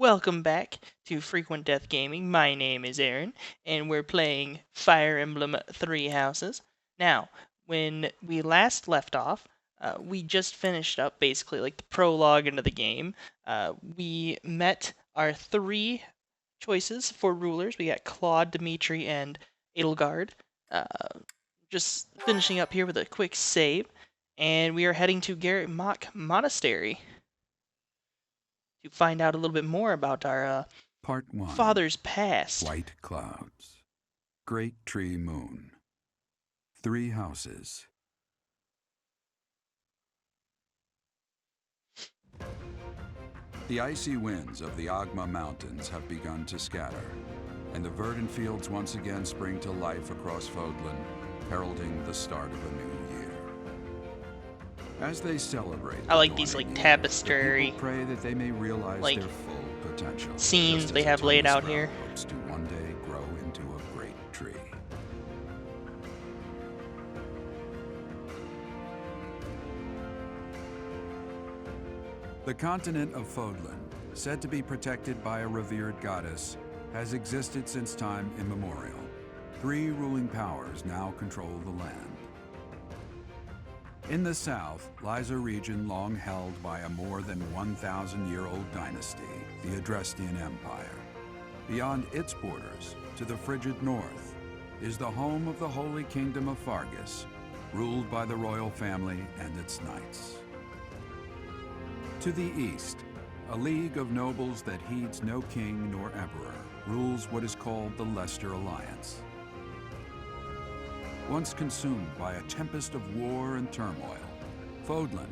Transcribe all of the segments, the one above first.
Welcome back to Frequent Death Gaming. My name is Aaron, and we're playing Fire Emblem Three Houses. Now, when we last left off, we just finished up basically like the prologue into the game. We met our three choices for rulers. We got Claude, Dimitri, and Edelgard. Uh, just finishing up here with a quick save, and we are heading to Garrett Monastery to find out a little bit more about our Part 1. father's past. White Clouds. Great Tree Moon. 3 houses. The icy winds of the Agma Mountains have begun to scatter, and the verdant fields once again spring to life across Fodlan, heralding the start of a new year. As they celebrate, I like these like tapestry, the people pray that they may realize like, their full potential. scenes they have laid out here. Hopes to one day grow into a great tree. The continent of Fodlan, said to be protected by a revered goddess, has existed since time immemorial. 3 ruling powers now control the land. In the south lies a region long held by a more than 1,000-year-old dynasty, the Adrestian Empire. Beyond its borders, to the frigid north, is the home of the Holy Kingdom of Fargus, ruled by the royal family and its knights. To the east, a league of nobles that heeds no king nor emperor rules what is called the Leicester Alliance. Once consumed by a tempest of war and turmoil, Fodlan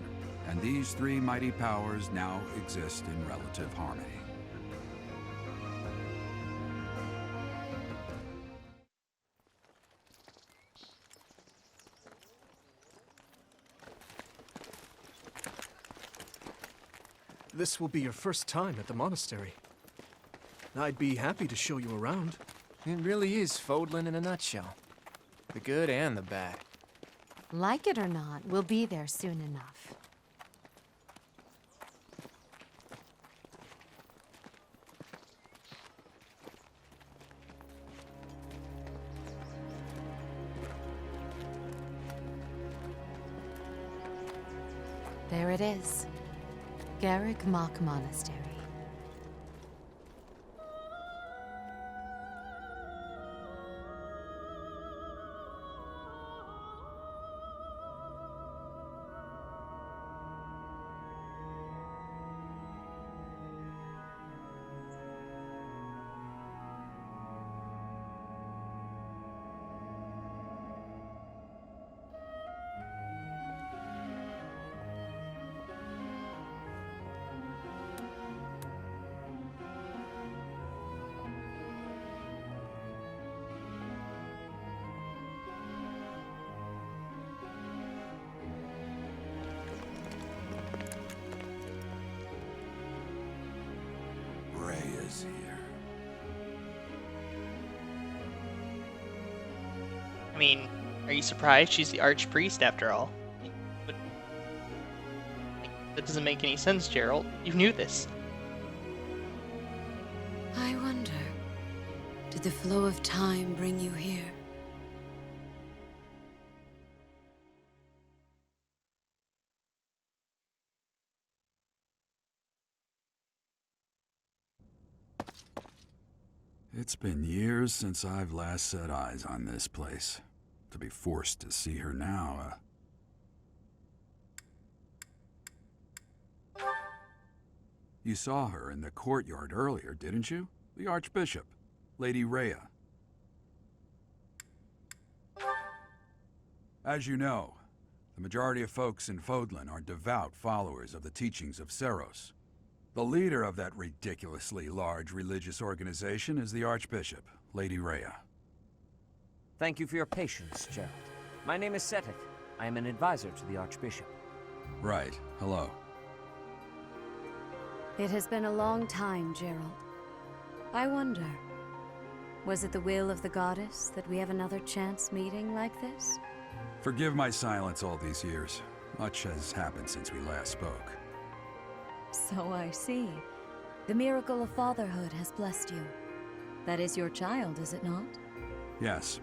and these 3 mighty powers now exist in relative harmony. This will be your first time at the monastery. I'd be happy to show you around. It really is Fodlan in a nutshell. The good and the bad. Like it or not, we'll be there soon enough. There it is. Garrick Mock Monastery. Here. I mean, are you surprised? She's the archpriest after all. But, that doesn't make any sense, Gerald. You knew this. I wonder, did the flow of time bring you here? It's been years since I've last set eyes on this place. To be forced to see her now, You saw her in the courtyard earlier, didn't you? The Archbishop, Lady Rhea. As you know, the majority of folks in Fodlan are devout followers of the teachings of Seros. The leader of that ridiculously large religious organization is the Archbishop, Lady Rhea. Thank you for your patience, Gerald. My name is Setik. I am an advisor to the Archbishop. Right. Hello. It has been a long time, Gerald. I wonder, was it the will of the goddess that we have another chance meeting like this? Forgive my silence all these years. Much has happened since we last spoke. So I see. The miracle of fatherhood has blessed you. That is your child, is it not? Yes.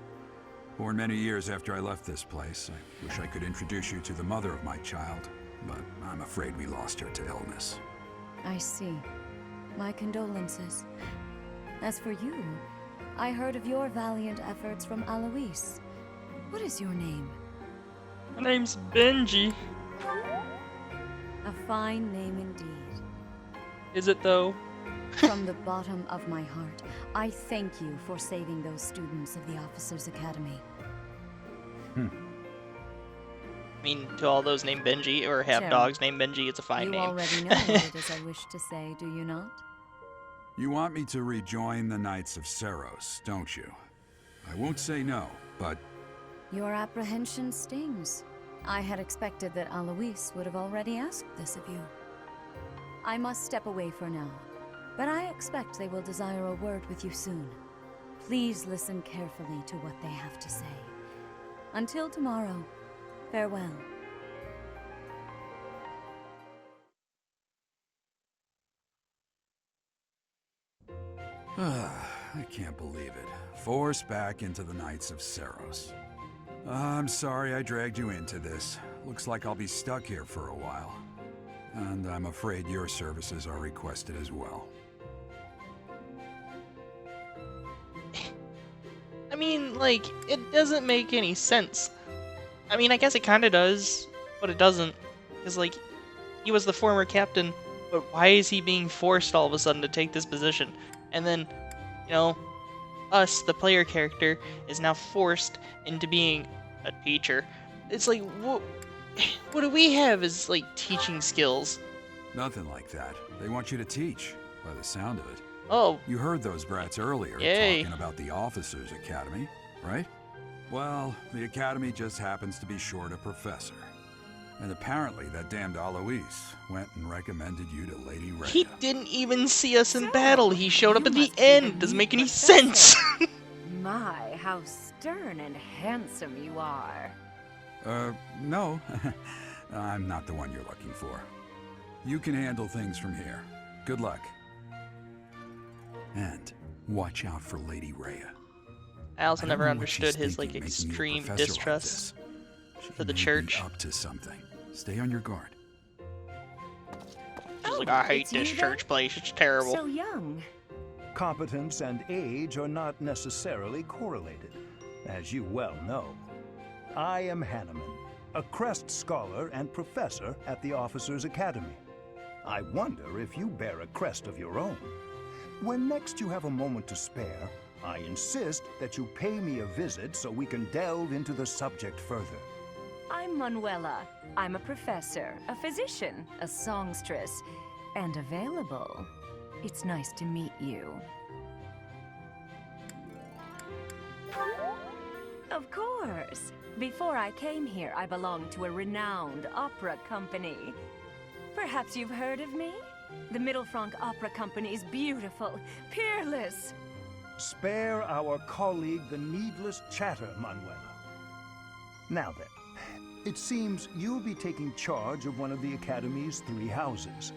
Born many years after I left this place, I wish I could introduce you to the mother of my child, but I'm afraid we lost her to illness. I see. My condolences. As for you, I heard of your valiant efforts from Alois. What is your name? My name's Benji. A fine name indeed. Is it though? From the bottom of my heart, I thank you for saving those students of the Officers' Academy. I mean, to all those named Benji, or have Sure. dogs named Benji, it's a fine You name. already know what it is I wish to say, do you not? You want me to rejoin the Knights of Seros, don't you? I won't say no, but Your apprehension stings. I had expected that Alois would have already asked this of you. I must step away for now, but I expect they will desire a word with you soon. Please listen carefully to what they have to say. Until tomorrow, farewell. I can't believe it. Forced back into the Knights of Seros. I'm sorry I dragged you into this. Looks like I'll be stuck here for a while. And I'm afraid your services are requested as well. I mean, like, it doesn't make any sense. I mean, I guess it kind of does, but it doesn't. Because, like, he was the former captain, but why is he being forced all of a sudden to take this position? And then, you know, us, the player character, is now forced into being a teacher. It's like, what do we have as, like, teaching skills? Nothing like that. They want you to teach, by the sound of it. Oh, You heard those brats earlier Yay. talking about the Officers' Academy, right? Well, the Academy just happens to be short a professor. And apparently that damned Alois went and recommended you to Lady Rhea. he didn't even see us in battle. He showed up you at the must be the end. Doesn't new make any professor. sense. My, how stern and handsome you are. No. I'm not the one you're looking for. You can handle things from here. Good luck. And watch out for Lady Rhea. I also I don't never know what she's understood his, like, thinking, making you a extreme professor like distrust this. She for the may be church. up to something. Stay on your guard. She's like, I hate it's you this then? church place. It's terrible. So young. Competence and age are not necessarily correlated, as you well know. I am Hanneman, a Crest Scholar and Professor at the Officers' Academy. I wonder if you bear a crest of your own. When next you have a moment to spare, I insist that you pay me a visit so we can delve into the subject further. I'm Manuela. I'm a professor, a physician, a songstress, and available. It's nice to meet you. Of course. Before I came here, I belonged to a renowned opera company. Perhaps you've heard of me? The Middlefranc Opera Company is beautiful, peerless. Spare our colleague the needless chatter, Manuela. Now then, it seems you'll be taking charge of one of the Academy's 3 houses.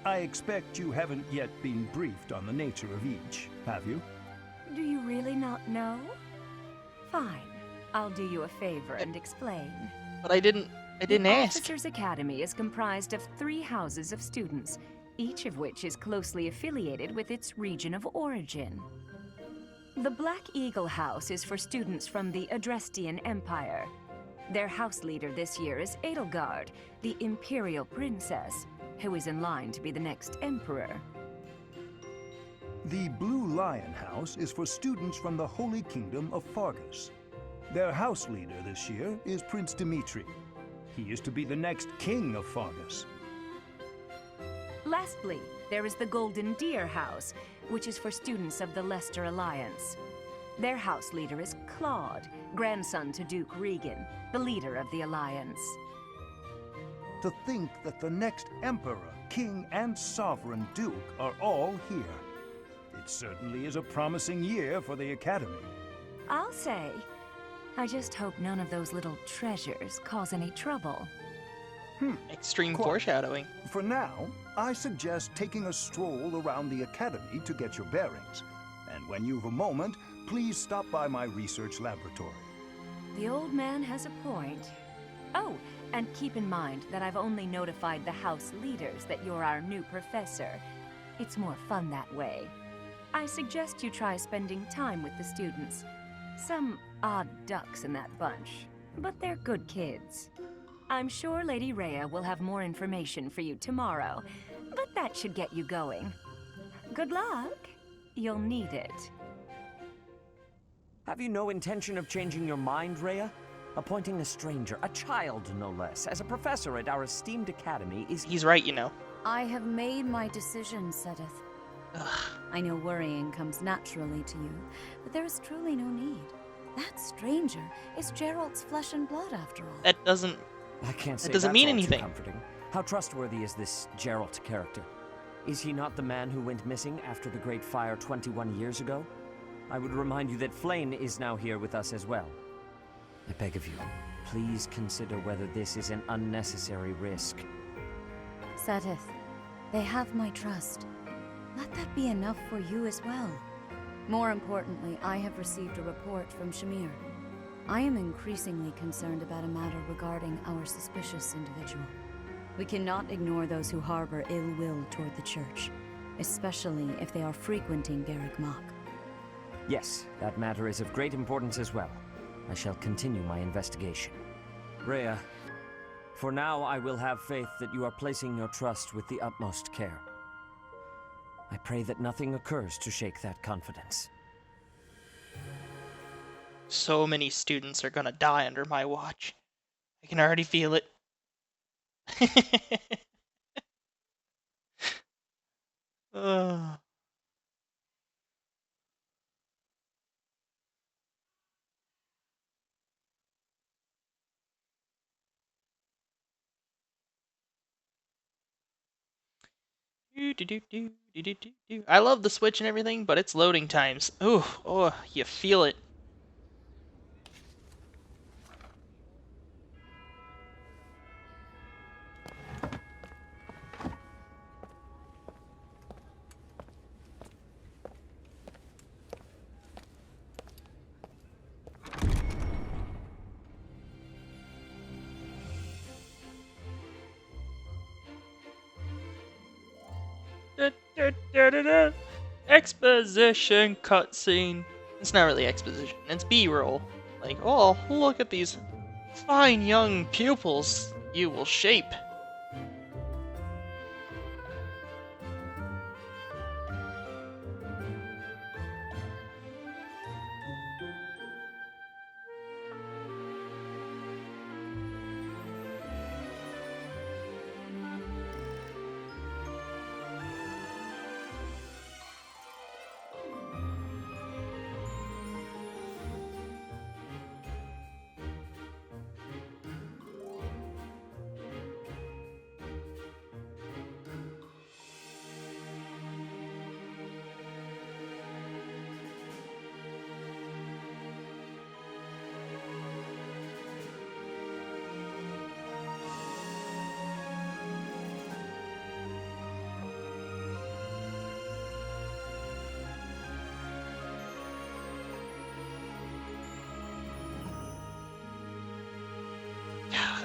I expect you haven't yet been briefed on the nature of each, have you? Do you really not know? Fine. I'll do you a favor and explain. But I didn't The ask. Officers' Academy is comprised of 3 houses of students, each of which is closely affiliated with its region of origin. The Black Eagle House is for students from the Adrestian Empire. Their house leader this year is Edelgard, the Imperial Princess, who is in line to be the next Emperor. The Blue Lion House is for students from the Holy Kingdom of Fargus. Their house leader this year is Prince Dimitri. He is to be the next king of Fargus. Lastly, there is the Golden Deer House, which is for students of the Leicester Alliance. Their house leader is Claude, grandson to Duke Regan, the leader of the Alliance. To think that the next emperor, king, and sovereign duke are all here. It certainly is a promising year for the Academy. I'll say. I just hope none of those little treasures cause any trouble. Extreme Quite. foreshadowing. For now, I suggest taking a stroll around the Academy to get your bearings. And when you've a moment, please stop by my research laboratory. The old man has a point. Oh, and keep in mind that I've only notified the house leaders that you're our new professor. It's more fun that way. I suggest you try spending time with the students. Some odd ducks in that bunch, but they're good kids. I'm sure Lady Rhea will have more information for you tomorrow, but that should get you going. Good luck. You'll need it. Have you no intention of changing your mind, Rhea? Appointing a stranger, a child no less, as a professor at our esteemed academy is... He's right, you know. I have made my decision, Sedith. I know worrying comes naturally to you, but there is truly no need. That stranger is Gerald's flesh and blood, after all. That doesn't... I can't say It doesn't that's mean all anything. Too comforting. How trustworthy is this Gerald character? Is he not the man who went missing after the Great Fire 21 years ago? I would remind you that Flame is now here with us as well. I beg of you, please consider whether this is an unnecessary risk. Sedith, they have my trust. Let that be enough for you as well. More importantly, I have received a report from Shamir. I am increasingly concerned about a matter regarding our suspicious individual. We cannot ignore those who harbor ill will toward the church, especially if they are frequenting Garrick Mach. Yes, that matter is of great importance as well. I shall continue my investigation. Rhea, for now I will have faith that you are placing your trust with the utmost care. I pray that nothing occurs to shake that confidence. So many students are gonna die under my watch. I can already feel it. Ugh. I love the Switch and everything, but it's loading times. Ooh, oh, you feel it. Exposition cutscene. It's not really exposition, it's B-roll. Like, oh, look at these fine young pupils you will shape.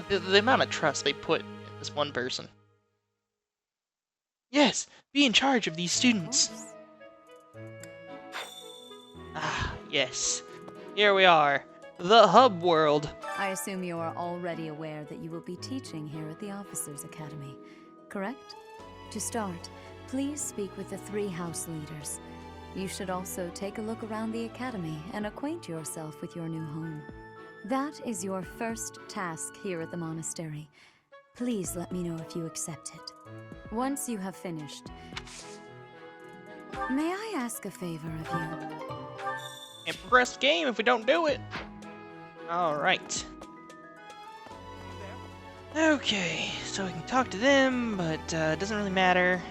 The amount of trust they put in this one person. Yes, be in charge of these students. Ah, yes. Here we are. The hub world. I assume you are already aware that you will be teaching here at the Officers' Academy, correct? To start, please speak with the 3 house leaders. You should also take a look around the Academy and acquaint yourself with your new home. That is your first task here at the monastery. Please let me know if you accept it. Once you have finished, may I ask a favor of you? And press game if we don't do it. Alright. Okay, so we can talk to them, but it doesn't really matter.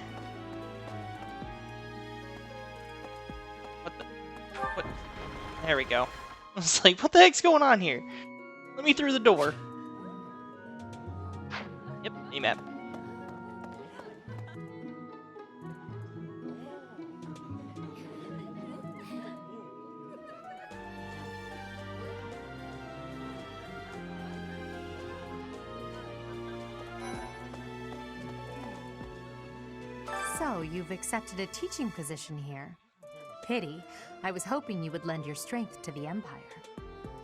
What the? What? There we go. I was like, what the heck's going on here? Let me through the door. Yep. Minimap. So, you've accepted a teaching position here. Pity. I was hoping you would lend your strength to the Empire.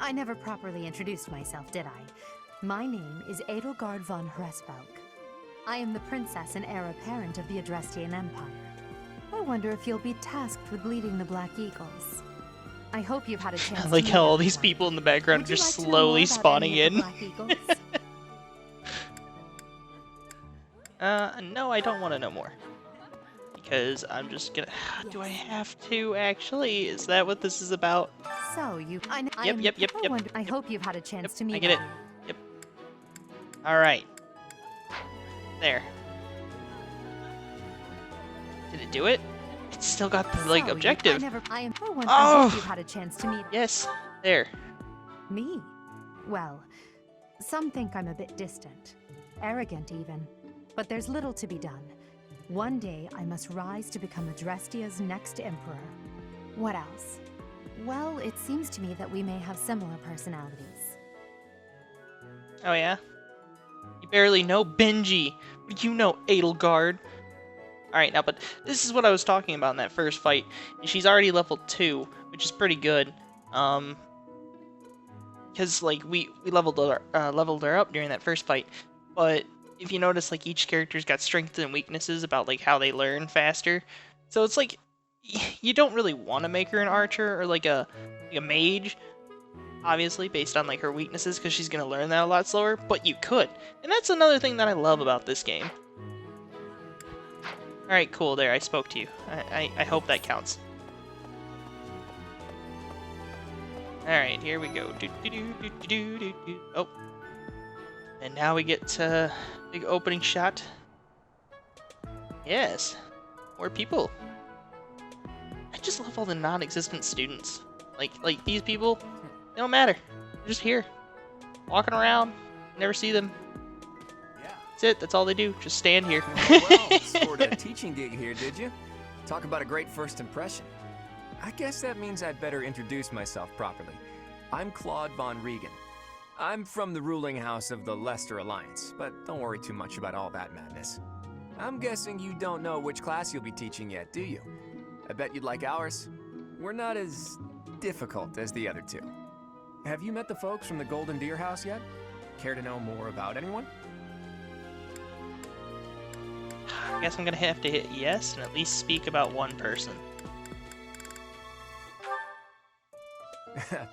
I never properly introduced myself, did I? My name is Edelgard von Hresvelk. I am the princess and heir apparent of the Adrestian Empire. I wonder if you'll be tasked with leading the Black Eagles. I hope you've had a chance I like to how meet all these everyone. people in the background are Would you just like to know more slowly about spawning any of the in. Black Eagles? No, I don't want to know more. Because I'm just gonna... Do I have to, actually? Is that what this is about? So, you... Yep. I hope you've had a chance to meet I get it. everyone. Yep. Alright. There. Did it do it? It's still got the, like, So, objective. I Oh! hope you've had a chance to meet Yes. There. me. Well, some think I'm a bit distant, arrogant even, but there's little to be done. One day I must rise to become Adrestia's next emperor. What else? Well, it seems to me that we may have similar personalities. Oh, yeah? You barely know Benji. But you know Edelgard. Alright, now, but this is what I was talking about in that first fight. And she's already level 2, which is pretty good. Because, like, we leveled her up during that first fight. But if you notice, like, each character's got strengths and weaknesses about, like, how they learn faster. So it's like, you don't really want to make her an archer or, like, a mage. Obviously, based on, like, her weaknesses, because she's going to learn that a lot slower. But you could. And that's another thing that I love about this game. Alright, cool, there, I spoke to you. I hope that counts. Alright, here we go. Oh. And now we get to big opening shot. Yes. More people. I just love all the non-existent students. Like these people, they don't matter. They're just here. Walking around. Never see them. That's it. That's all they do. Just stand here. Well, scored a teaching gig here, did you? Talk about a great first impression. I guess that means I'd better introduce myself properly. I'm Claude von Regan. I'm from the ruling house of the Leicester Alliance, but don't worry too much about all that madness. I'm guessing you don't know which class you'll be teaching yet, do you? I bet you'd like ours. We're not as difficult as the other two. Have you met the folks from the Golden Deer House yet? Care to know more about anyone? I guess I'm gonna have to hit yes and at least speak about one person.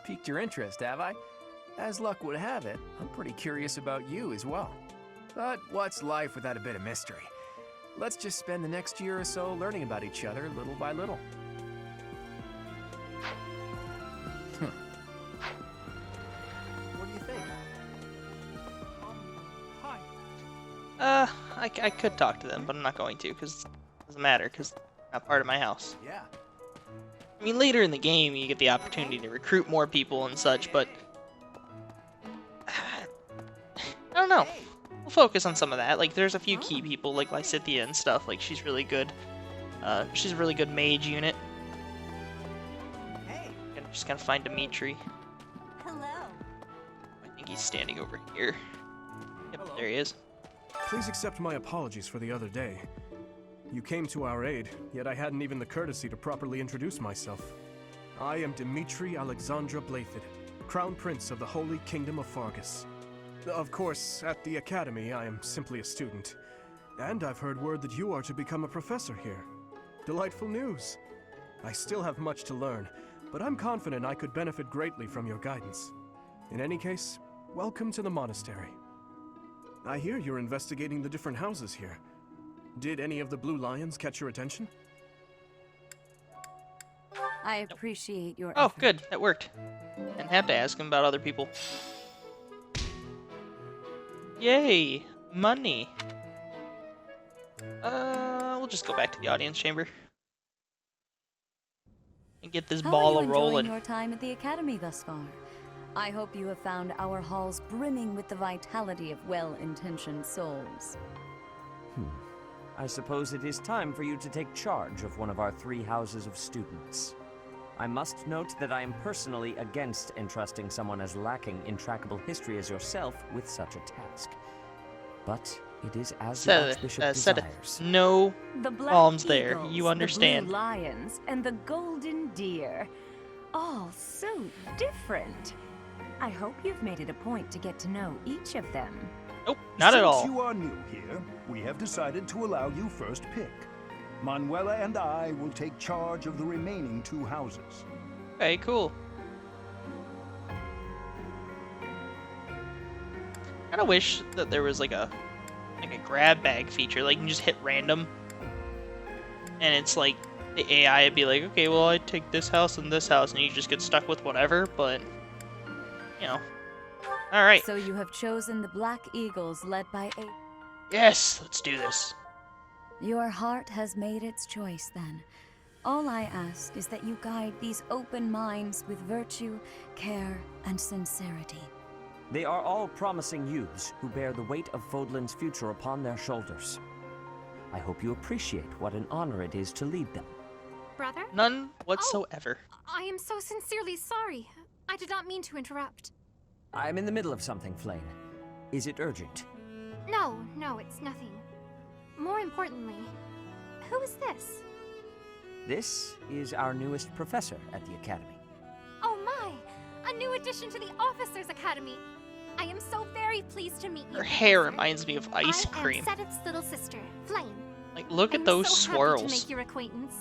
Piqued your interest, have I? As luck would have it, I'm pretty curious about you as well. But what's life without a bit of mystery? Let's just spend the next year or so learning about each other little by little. What do you think? Hi. I could talk to them, but I'm not going to, because it doesn't matter, because they're not part of my house. Yeah. I mean, later in the game, you get the opportunity to recruit more people and such, but... I don't know. We'll focus on some of that. Like, there's a few key people, like Lysithea and stuff. Like, she's really good. She's a really good mage unit. And just gotta find Dimitri. Hello. I think he's standing over here. Yep, there he is. Please accept my apologies for the other day. You came to our aid, yet I hadn't even the courtesy to properly introduce myself. I am Dimitri Alexandra Blathid, Crown Prince of the Holy Kingdom of Fargus. Of course, at the Academy, I am simply a student. And I've heard word that you are to become a professor here. Delightful news. I still have much to learn, but I'm confident I could benefit greatly from your guidance. In any case, welcome to the monastery. I hear you're investigating the different houses here. Did any of the Blue Lions catch your attention? I appreciate your Oh, effort. good. That worked. Didn't have to ask him about other people. Yay! Money! We'll just go back to the audience chamber. And get this How ball are you a-rolling. enjoying your time at the Academy thus far? I hope you have found our halls brimming with the vitality of well-intentioned souls. I suppose it is time for you to take charge of one of our 3 houses of students. I must note that I am personally against entrusting someone as lacking in trackable history as yourself with such a task. But it is as the Archbishop desires. No The black qualms there. eagles, You understand. the blue lions, and the golden deer. All so different. I hope you've made it a point to get to know each of them. Nope, not at all. Since you are new here, we have decided to allow you first pick. Manuela and I will take charge of the remaining 2 houses. Okay, cool. Kinda wish that there was like a grab bag feature, like you can just hit random and it's like the AI would be like, okay, well I take this house and this house, and you just get stuck with whatever, but you know. Alright. So you have chosen the Black Eagles led by a... Yes, let's do this. Your heart has made its choice, then. All I ask is that you guide these open minds with virtue, care, and sincerity. They are all promising youths who bear the weight of Fodlan's future upon their shoulders. I hope you appreciate what an honor it is to lead them. Brother? None whatsoever. I am so sincerely sorry. I did not mean to interrupt. I'm in the middle of something, Flane. Is it urgent? No, it's nothing. More importantly, who is this? This is our newest professor at the Academy. Oh my! A new addition to the Officers Academy! I am so very pleased to meet you. Her hair Professor. reminds me of ice cream. I am Sedith's little sister, Flame. Like, look at I'm those so swirls. happy to make your acquaintance.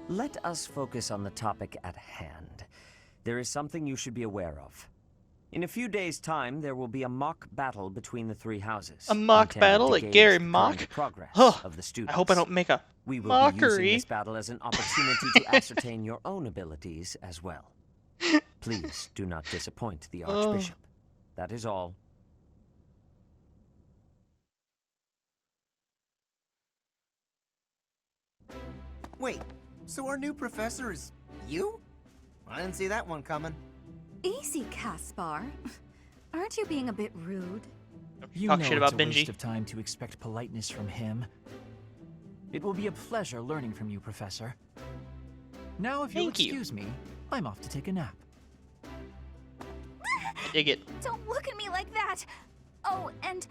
Let us focus on the topic at hand. There is something you should be aware of. In a few days' time, there will be a mock battle between the 3 houses. A mock intended battle, to like gauge Gary the Mock? current progress Huh. of the students. I hope I don't make a We will mockery. be using this battle as an opportunity to ascertain your own abilities as well. Please do not disappoint the Archbishop. That is all. Wait, so our new professor is you? I didn't see that one coming. Easy, Caspar. Aren't you being a bit rude? You Talk know shit it's about a waste Benji. of time to expect politeness from him. It will be a pleasure learning from you, Professor. Now, if you'll Thank you. excuse me, I'm off to take a nap. I dig it. Don't look at me like that! Oh, and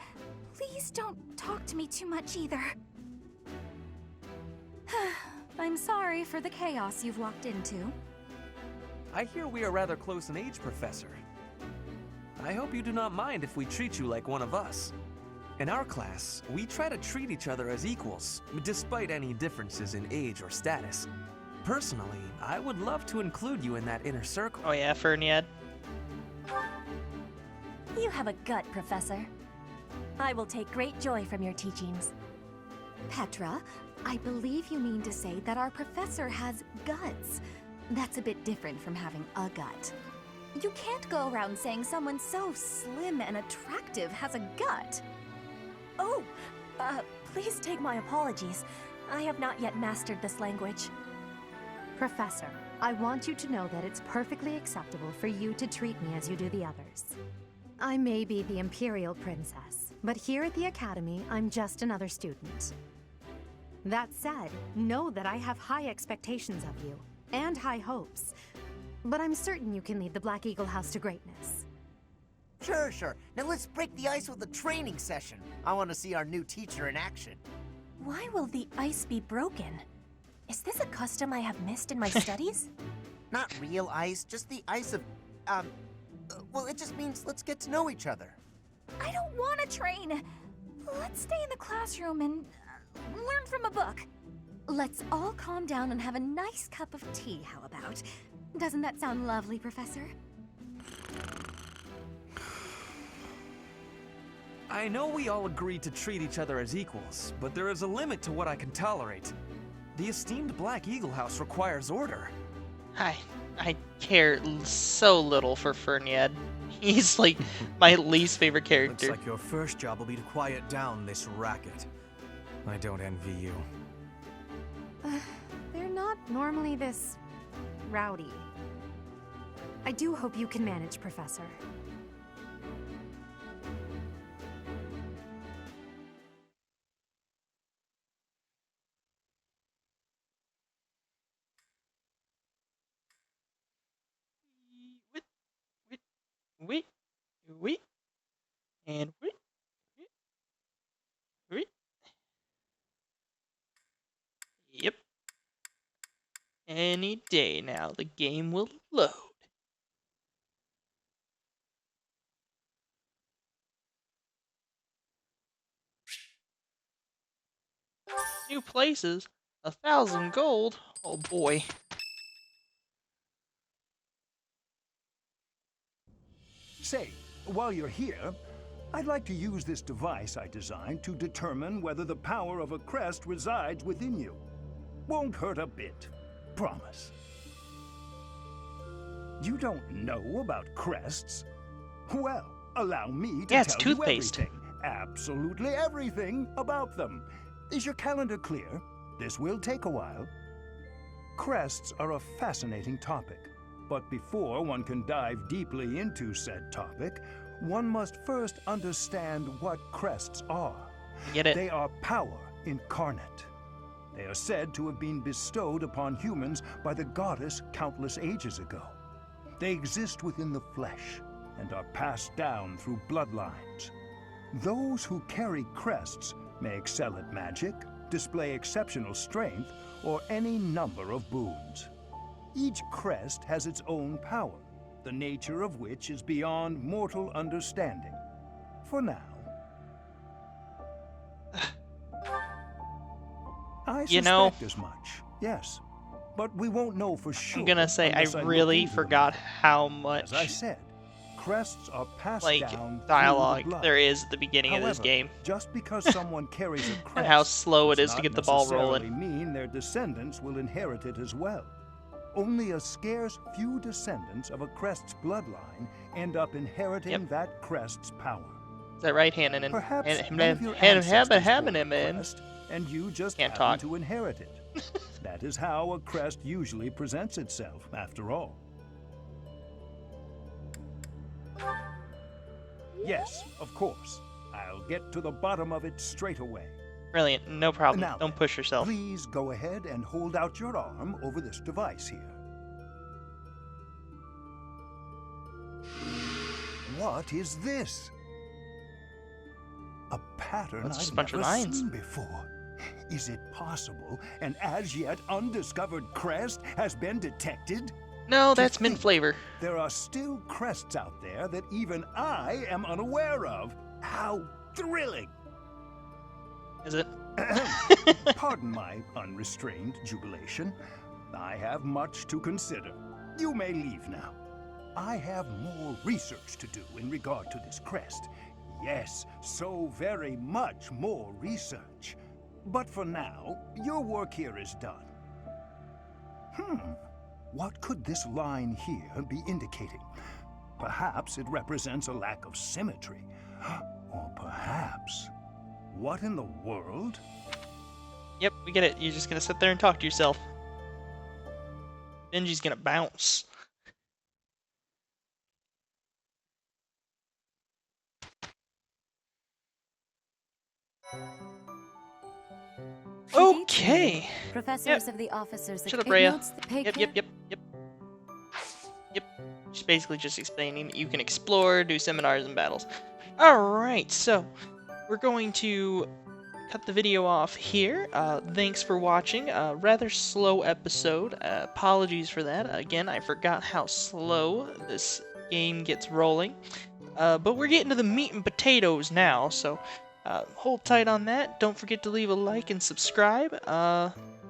please don't talk to me too much either. I'm sorry for the chaos you've walked into. I hear we are rather close in age, Professor. I hope you do not mind if we treat you like one of us. In our class, we try to treat each other as equals, despite any differences in age or status. Personally, I would love to include you in that inner circle. Oh yeah, Ferniad. You have a gut, Professor. I will take great joy from your teachings. Petra, I believe you mean to say that our professor has guts. That's a bit different from having a gut. You can't go around saying someone so slim and attractive has a gut. Oh, please take my apologies. I have not yet mastered this language. Professor, I want you to know that it's perfectly acceptable for you to treat me as you do the others. I may be the Imperial Princess, but here at the Academy, I'm just another student. That said, know that I have high expectations of you, and high hopes. But I'm certain you can lead the Black Eagle House to greatness. Sure. Now let's break the ice with a training session. I want to see our new teacher in action. Why will the ice be broken? Is this a custom I have missed in my studies? Not real ice, just the ice of, well, it just means let's get to know each other. I don't want to train. Let's stay in the classroom and learn from a book. Let's all calm down and have a nice cup of tea, how about? Doesn't that sound lovely, Professor? I know we all agreed to treat each other as equals, but there is a limit to what I can tolerate. The esteemed Black Eagle House requires order. I care so little for Ferniad. He's like my least favorite character. Looks like your first job will be to quiet down this racket. I don't envy you. They're not normally this rowdy. I do hope you can manage, Professor. Wait, wait, wait, wait, and wait, wait, wait. Yep. Any day now, the game will load. New places? 1,000 gold? Oh boy. Say, while you're here, I'd like to use this device I designed to determine whether the power of a crest resides within you. Won't hurt a bit. Promise. You don't know about crests? Well, allow me to Yeah, it's tell you toothpaste. everything. Absolutely everything about them. Is your calendar clear? This will take a while. Crests are a fascinating topic. But before one can dive deeply into said topic, one must first understand what crests are. Get it? They are power incarnate. They are said to have been bestowed upon humans by the goddess countless ages ago. They exist within the flesh and are passed down through bloodlines. Those who carry crests may excel at magic, display exceptional strength, or any number of boons. Each crest has its own power, the nature of which is beyond mortal understanding. For now. I suspect as much, yes. But we won't know for sure. I'm gonna say I unless look really into forgot them. how much As I said, crests are passed down dialogue through the blood. there is at the beginning However, of this game. just because someone carries a crest And how slow it does is to not get the ball rolling. necessarily mean their descendants will inherit it as well. Only a scarce few descendants of a crest's bloodline end up inheriting that crest's power. Is that right, Hannon? Perhaps And one of your ancestors bore a man. crest, and you just Can't happen talk. to inherit it. That is how a crest usually presents itself, after all. Yes, of course. I'll get to the bottom of it straight away. Brilliant, no problem. Now Don't push yourself. Please go ahead and hold out your arm over this device here. What is this? A pattern That's just I've a bunch of never lines. seen before. Is it possible an as yet undiscovered crest has been detected? No, To that's mint think flavor. There are still crests out there that even I am unaware of. How thrilling! Is it? Pardon my unrestrained jubilation. I have much to consider. You may leave now. I have more research to do in regard to this crest. Yes, so very much more research. But for now, your work here is done. What could this line here be indicating? Perhaps it represents a lack of symmetry. Or perhaps... What in the world? Yep, we get it. You're just gonna sit there and talk to yourself. Benji's gonna bounce. Okay. Professors of the officers Shut up, it Rhea. notes that pay Yep, care- yep, yep, yep. Yep. She's basically just explaining that you can explore, do seminars and battles. Alright, so we're going to cut the video off here. Thanks for watching. Rather slow episode. Apologies for that. Again, I forgot how slow this game gets rolling. But we're getting to the meat and potatoes now, so hold tight on that. Don't forget to leave a like and subscribe.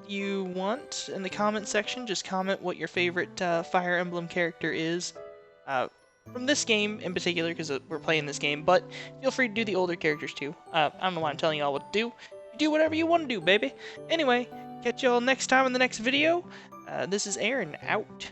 You want, in the comment section, just comment what your favorite Fire Emblem character is. From this game in particular, because we're playing this game, but feel free to do the older characters too. I don't know why I'm telling y'all what to do. You do whatever you want to do, baby. Anyway, catch y'all next time in the next video. This is Aaron, out.